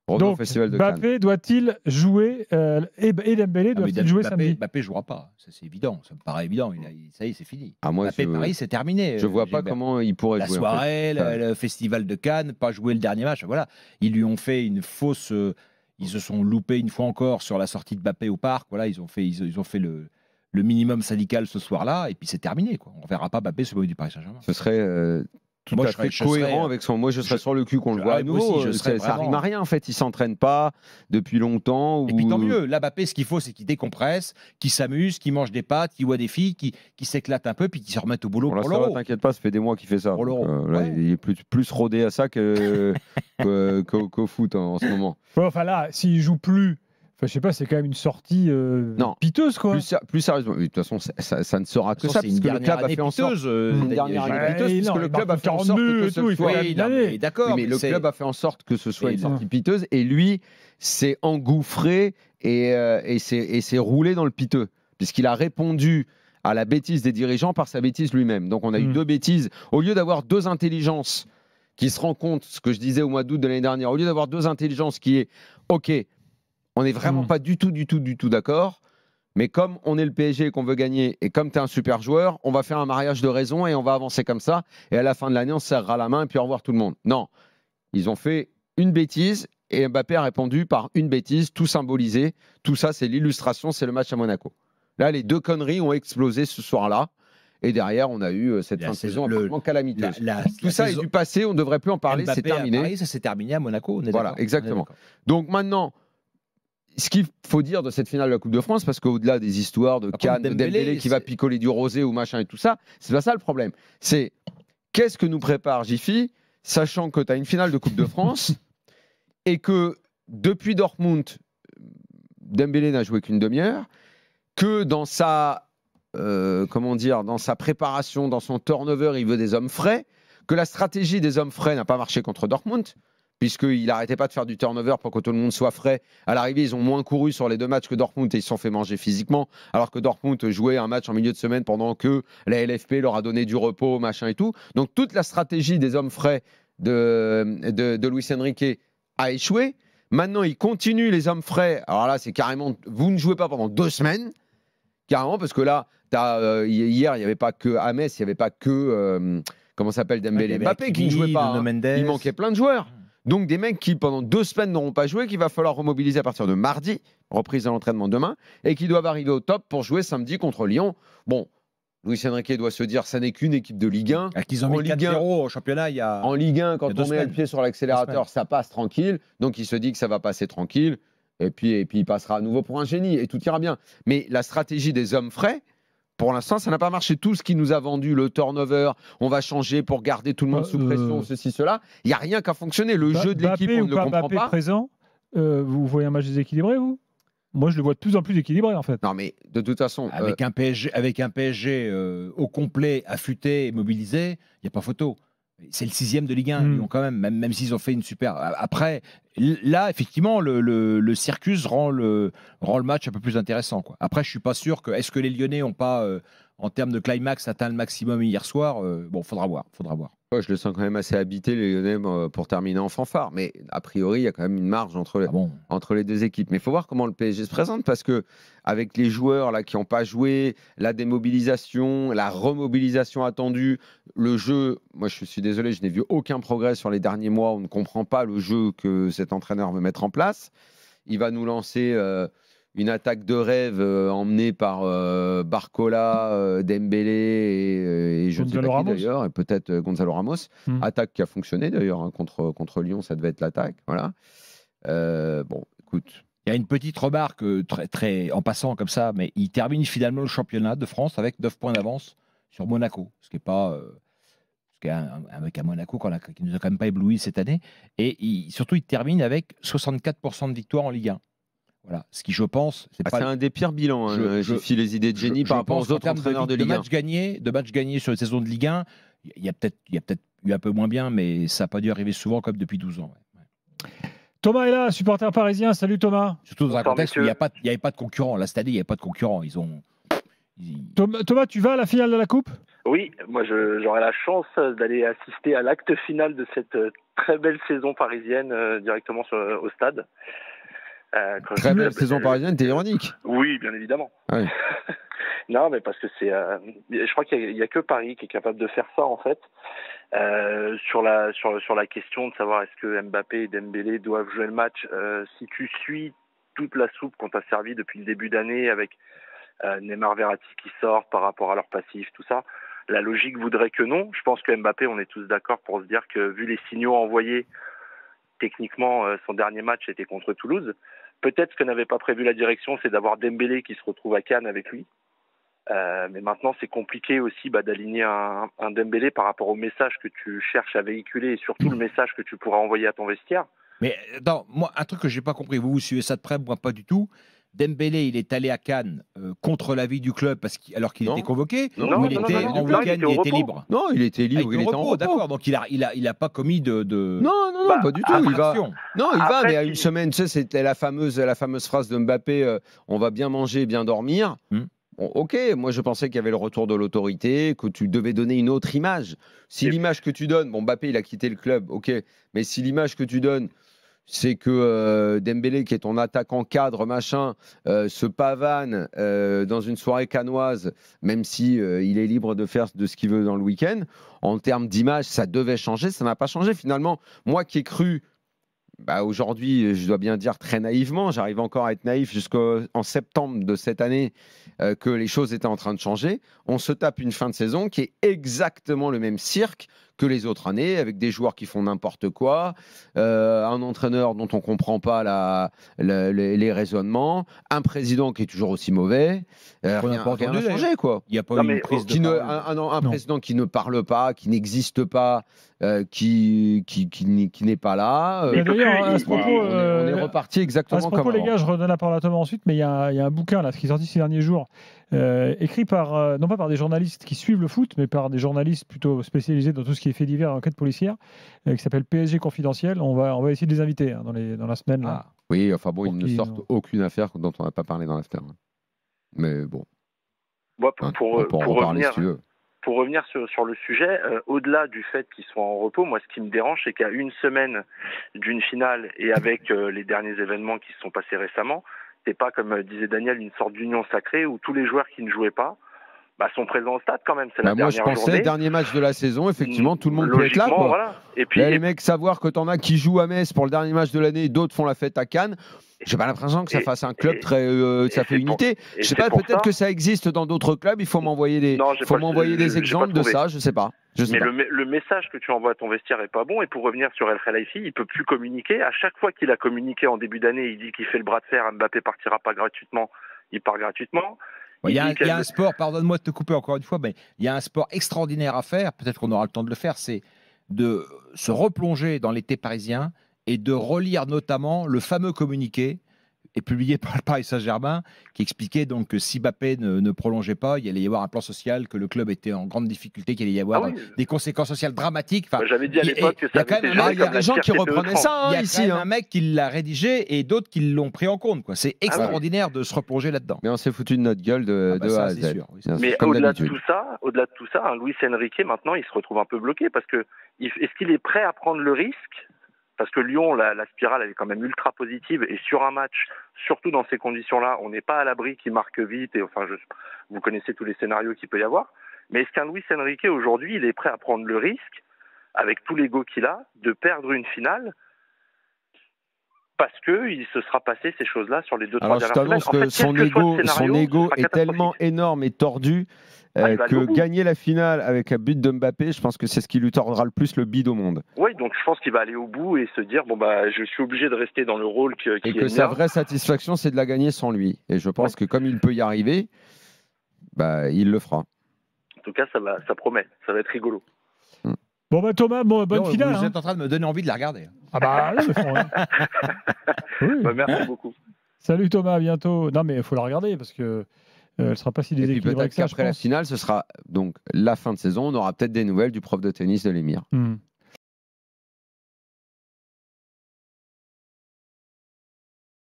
Donc, Festival de Mbappé Cannes. doit-il jouer et Dembélé doit-il jouer samedi? Mbappé jouera pas, ça c'est évident, ça me paraît évident. Ça y est, c'est fini. Moi, Mbappé, Paris, c'est terminé. Je vois pas comment il pourrait la jouer. Soirée, en fait. le Festival de Cannes, pas jouer le dernier match. Voilà, ils lui ont fait une fausse. Ils se sont loupés une fois encore sur la sortie de Mbappé au parc. Voilà, ils ont fait le minimum syndical ce soir-là, et puis c'est terminé. Quoi. On verra pas Mbappé se du Paris Saint-Germain. Ce serait tout à fait cohérent avec son. Moi, je serais sur le cul qu'on le voit à nouveau. Ça rime à rien, en fait. Il s'entraîne pas depuis longtemps. Et puis tant mieux. Là, Mbappé, ce qu'il faut, c'est qu'il décompresse, qu'il s'amuse, qu'il mange des pâtes, qu'il voit des filles, qu'il s'éclate un peu, puis qu'il se remette au boulot pour l'Euro. T'inquiète pas, ça fait des mois qu'il fait ça. Pour l'Euro. Il est plus rodé à ça qu'au foot en ce moment. Enfin là, s'il joue plus. Enfin, je sais pas, c'est quand même une sortie piteuse, quoi. Plus sérieusement, de toute façon, ça ne sera que ça, parce que le club a fait en sorte. Une dernière année piteuse, parce que le club a fait en sorte que ce soit. D'accord. Mais le club a fait en sorte que ce soit une sortie piteuse, et lui s'est engouffré et s'est roulé dans le piteux, puisqu'il a répondu à la bêtise des dirigeants par sa bêtise lui-même. Donc on a eu deux bêtises. Au lieu d'avoir deux intelligences qui se rencontrent, ce que je disais au mois d'août de l'année dernière, au lieu d'avoir deux intelligences qui est OK. On n'est vraiment pas du tout d'accord. Mais comme on est le PSG et qu'on veut gagner, et comme tu es un super joueur, on va faire un mariage de raison et on va avancer comme ça. Et à la fin de l'année, on se serrera la main et puis au revoir tout le monde. Non. Ils ont fait une bêtise et Mbappé a répondu par une bêtise, tout symbolisé. Tout ça, c'est l'illustration, c'est le match à Monaco. Là, les deux conneries ont explosé ce soir-là. Et derrière, on a eu cette fin de saison absolument calamiteuse. Tout ça est du passé, on ne devrait plus en parler, c'est terminé. Paris, ça s'est terminé à Monaco, on est voilà, exactement. Donc maintenant, ce qu'il faut dire de cette finale de la Coupe de France, parce qu'au-delà des histoires de Cannes, de Dembélé qui va picoler du rosé ou machin et tout ça, c'est pas ça le problème. C'est qu'est-ce que nous prépare Jiffy, sachant que tu as une finale de Coupe de France et que depuis Dortmund, Dembélé n'a joué qu'une demi-heure, que dans sa dans sa préparation, dans son turnover, il veut des hommes frais, que la stratégie des hommes frais n'a pas marché contre Dortmund, puisqu'il n'arrêtait pas de faire du turnover pour que tout le monde soit frais. À l'arrivée, ils ont moins couru sur les deux matchs que Dortmund et ils se sont fait manger physiquement, alors que Dortmund jouait un match en milieu de semaine pendant que la LFP leur a donné du repos, machin et tout. Donc toute la stratégie des hommes frais de Luis Enrique a échoué. Maintenant, il continue les hommes frais. Alors là, c'est carrément, vous ne jouez pas pendant 2 semaines, carrément, parce que là, hier, il n'y avait pas que James, il n'y avait pas que, comment s'appelle, Dembélé, Mbappé qui ne jouait pas. Il manquait plein de joueurs. Donc des mecs qui pendant 2 semaines n'auront pas joué, qu'il va falloir remobiliser à partir de mardi, reprise de l'entraînement demain, et qui doivent arriver au top pour jouer samedi contre Lyon. Bon, Luis Enrique doit se dire ça n'est qu'une équipe de Ligue 1. Qu'ils ont mis 4-0 au championnat il y a. En Ligue 1, quand on met le pied sur l'accélérateur, ça passe tranquille. Donc il se dit que ça va passer tranquille. Et puis il passera à nouveau pour un génie et tout ira bien. Mais la stratégie des hommes frais, pour l'instant, ça n'a pas marché. Tout ce qui nous a vendu, le turnover, on va changer pour garder tout le monde sous pression, ceci, cela, il n'y a rien qui a fonctionné. Le jeu de l'équipe, on ne le comprend pas. Présent, vous voyez un match déséquilibré, vous ? Moi, je le vois de plus en plus équilibré, en fait. Non, mais de toute façon... Avec un PSG au complet, affûté et mobilisé, il n'y a pas photo. C'est le 6e de Ligue 1, ils ont quand même s'ils ont fait une super... Après, là, effectivement, le circus rend le match un peu plus intéressant, quoi. Après, je ne suis pas sûr que... Est-ce que les Lyonnais n'ont pas, en termes de climax, atteint le maximum hier soir ? Bon, faudra voir. Ouais, je le sens quand même assez habité, les Lyonnais, pour terminer en fanfare. Mais a priori, il y a quand même une marge entre les deux équipes. Mais il faut voir comment le PSG se présente, parce que avec les joueurs là, qui n'ont pas joué, la démobilisation, la remobilisation attendue, le jeu, moi je suis désolé, je n'ai vu aucun progrès sur les derniers mois. On ne comprend pas le jeu que cet entraîneur veut mettre en place. Il va nous lancer... une attaque de rêve emmenée par Barcola, Dembélé et je ne sais pas qui d'ailleurs, et peut-être Gonzalo Ramos. Attaque qui a fonctionné d'ailleurs, hein, contre Lyon, ça devait être l'attaque. Voilà. Bon, écoute. Il y a une petite remarque très en passant comme ça, mais il termine finalement le championnat de France avec 9 points d'avance sur Monaco, ce qui est pas... un mec à Monaco qui ne nous a quand même pas ébloui cette année. Et surtout, il termine avec 64% de victoire en Ligue 1. Voilà, ce qui, je pense, c'est un des pires bilans. J'ai filé les idées de génie par rapport aux autres entraîneurs de Ligue 1. De matchs gagnés sur les saisons de Ligue 1, il y a peut-être eu un peu moins bien, mais ça n'a pas dû arriver souvent comme depuis 12 ans. Ouais. Thomas est là, supporter parisien. Salut Thomas. Surtout dans un contexte où il n'y avait pas de concurrent. Là, cette année, il n'y avait pas de concurrent. Thomas, tu vas à la finale de la Coupe ? Oui, moi j'aurai la chance d'aller assister à l'acte final de cette très belle saison parisienne directement au stade. Très belle saison parisienne, t'es ironique. Oui, bien évidemment. Ah oui. Non, mais parce que je crois qu'il y a que Paris qui est capable de faire ça en fait. Sur la question de savoir est-ce que Mbappé et Dembélé doivent jouer le match. Si tu suis toute la soupe qu'on t'a servi depuis le début d'année avec Neymar, Verratti qui sortent par rapport à leur passif, tout ça, la logique voudrait que non. Je pense que Mbappé, on est tous d'accord pour se dire que vu les signaux envoyés, techniquement, son dernier match était contre Toulouse. Peut-être ce que n'avait pas prévu la direction, c'est d'avoir Dembélé qui se retrouve à Cannes avec lui. Mais maintenant, c'est compliqué aussi d'aligner un Dembélé par rapport au message que tu cherches à véhiculer et surtout le message que tu pourras envoyer à ton vestiaire. Mais attends, moi, un truc que j'ai pas compris, vous suivez ça de près, moi pas du tout. Dembélé, il est allé à Cannes contre l'avis du club alors qu'il était convoqué. Non, il était en week-end, il était libre. Non, il était libre, il était en repos. D'accord, donc il a pas commis de. Non, pas du tout. Il va. Non, il va, mais à une semaine, tu sais, c'était la fameuse phrase de Mbappé, on va bien manger, bien dormir. Bon, ok, moi je pensais qu'il y avait le retour de l'autorité, que tu devais donner une autre image. Si l'image que tu donnes, bon, Mbappé il a quitté le club, ok, mais si l'image que tu donnes, c'est que Dembélé, qui est ton attaquant cadre, machin, se pavane dans une soirée cannoise, même si il est libre de faire de ce qu'il veut dans le week-end, en termes d'image, ça devait changer, ça n'a pas changé finalement. Moi qui ai cru, aujourd'hui, je dois bien dire très naïvement, j'arrive encore à être naïf jusqu'en septembre de cette année, que les choses étaient en train de changer. On se tape une fin de saison qui est exactement le même cirque que les autres années, avec des joueurs qui font n'importe quoi, un entraîneur dont on ne comprend pas les raisonnements, un président qui est toujours aussi mauvais. Rien n'a changé, quoi. Il n'y a pas eu une prise de parole. Un président qui ne parle pas, qui n'existe pas, qui n'est pas là. D'ailleurs, à ce propos, on est reparti exactement comme avant. Les gars, je redonne la parole à Thomas ensuite, mais il y a un bouquin là, qui est sorti ces derniers jours, écrit par, non pas par des journalistes qui suivent le foot, mais par des journalistes plutôt spécialisés dans tout ce qui est fait divers et enquête policière, qui s'appelle PSG Confidentiel. On va essayer de les inviter dans la semaine. Là, oui, enfin bon, ils ne sortent aucune affaire dont on n'a pas parlé dans l'after. Mais bon. Pour revenir sur le sujet, au-delà du fait qu'ils soient en repos, moi ce qui me dérange, c'est qu'à une semaine d'une finale et avec les derniers événements qui se sont passés récemment, c'est pas, comme disait Daniel, une sorte d'union sacrée où tous les joueurs qui ne jouaient pas sont présents au stade quand même. C'est la dernière journée. Moi, je pensais, dernier match de la saison, effectivement, tout le monde peut être là. Quoi. Voilà. Et puis, là, les mecs, savoir que t'en as qui jouent à Metz pour le dernier match de l'année, d'autres font la fête à Cannes. J'ai pas l'impression que ça fasse un club très, ça fait unité. Je sais pas, peut-être que ça existe dans d'autres clubs. Il faut m'envoyer des exemples de ça. Je sais pas. Le message que tu envoies à ton vestiaire est pas bon. Et pour revenir sur El Khelaïfi, il peut plus communiquer. À chaque fois qu'il a communiqué en début d'année, il dit qu'il fait le bras de fer. Mbappé partira pas gratuitement. Il part gratuitement. Il y a un sport, pardonne-moi de te couper encore une fois, mais il y a un sport extraordinaire à faire, peut-être qu'on aura le temps de le faire, c'est de se replonger dans l'été parisien et de relire notamment le fameux communiqué et publié par le Paris Saint-Germain qui expliquait donc que si Mbappé ne prolongeait pas, il allait y avoir un plan social, que le club était en grande difficulté, qu'il allait y avoir des conséquences sociales dramatiques. Enfin, j'avais dit à l'époque que ça il y a des gens qui reprenaient ça ici. Il y a un mec qui l'a rédigé et d'autres qui l'ont pris en compte. C'est extraordinaire de se replonger là-dedans. Mais on s'est foutu de notre gueule de A à Z. Mais au-delà de tout ça, Luis Enrique, maintenant, il se retrouve un peu bloqué parce que est-ce qu'il est prêt à prendre le risque? Parce que Lyon, la spirale, elle est quand même ultra positive. Et sur un match, surtout dans ces conditions-là, on n'est pas à l'abri qu'il marque vite. Et vous connaissez tous les scénarios qu'il peut y avoir. Mais est-ce qu'un Luis Enrique, aujourd'hui, il est prêt à prendre le risque, avec tout l'ego qu'il a, de perdre une finale parce qu'il se sera passé ces choses-là sur les 2-3 dernières semaines? Alors, je t'annonce que son ego est tellement énorme et tordu que gagner la finale avec un but de Mbappé, je pense que c'est ce qui lui tordra le plus le bide au monde. Oui, donc je pense qu'il va aller au bout et se dire je suis obligé de rester dans le rôle qui est le sa vraie satisfaction, c'est de la gagner sans lui. Et je pense que comme il peut y arriver, il le fera. En tout cas, ça promet. Ça va être rigolo. Bon Thomas, bonne finale. Vous êtes en train de me donner envie de la regarder. Oui. Merci beaucoup. Salut Thomas, à bientôt. Non mais il faut la regarder parce que elle ne sera pas si déséquilibrée que ça. Après la finale, ce sera donc la fin de saison. On aura peut-être des nouvelles du prof de tennis de l'Émir.